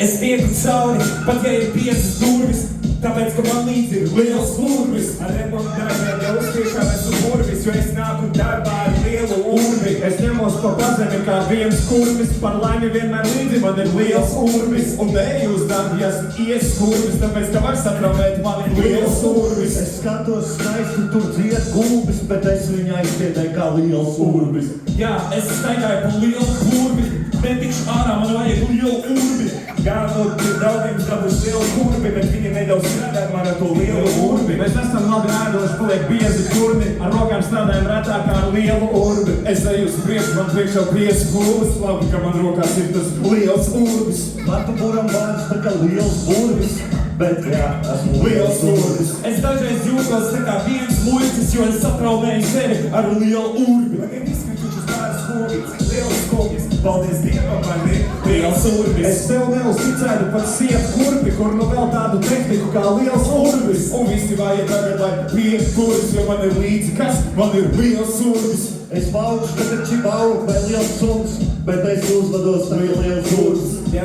Es tieku cauri, pat ja ir 5 durvis, tāpēc, ka man līdzi ir liels urvis. Ar remontdarbiem jau uztiešām esmu burvis, jo es nāku darbā ar lielu urvi. Es ņemos pa pazemi kā viens kurvis, par laimi vienmēr līdzi man ir liels urvis. Un eju uz darbu, ja esmu ieskurvis, tāpēc, ka var satraumēt mani liels urvis. Es skatos skaisti, tur dzied gulbis, bet es viņu aiztiedēju kā liels urvis. Jā, es staigāju pa lielu kurvi, netikšu ārā, man vajag lielu urvi. Gānot daudziem dabuši lielu kurvi, bet viņi nedaudz strādā man ar to lielu urvi. Mēs esam labi ēdoši, paliek biezi ķurni, ar rokām strādājam retāk kā ar lielu urvi. Es eju uz priekšu, man priekšā 5 kurvas, labi, ka man rokās ir tas liels urvis. Marta Buram vārds tā kā liels urvis, bet jā, esmu liels urvis. Es dažreiz jūtos tā kā viens muļķis, jo es satraumēju sevi ar lielu urvi. Man ir izkritušas pāris kurvis, liels kurvis, paldies Dievam, man ir liels urvis. Es tev neuzticētu pat siet kurpi, kur nu vēl tādu tehniku kā liels urvis. Un visi vajag tagad, lai 5 kurvis, jo man ir līdzi kas, man ir liels urvis. Es paukšu tagad čibau vai liels suns, bet es uzvados tā liels urvis. Jā,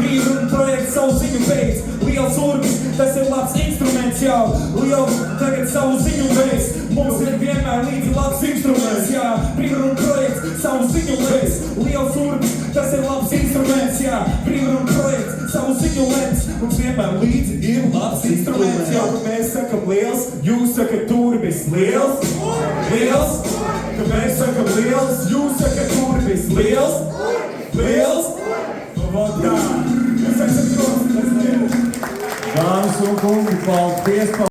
brīvruna projekts savu ziņu beidz. Liels urvis, tas ir labs instruments jau. Liels tagad savu ziņu beidz. Mums ir vienmēr līdzi labs instruments, jā. Brīvruna projekts savu ziņu beidz. Liels urvis, tas ir labs instruments, jā. Brīvruna projekts savu ziņu beidz. Mums vienmēr līdzi ir labs instruments, jā. Mēs sakam liels, jūs sakat turbis. Liels, liels. Kad mēs sakam liels, jūs sakat turbis. Liels, liels. Vot tā. Mēs esam Dāmas un kungi, paldies!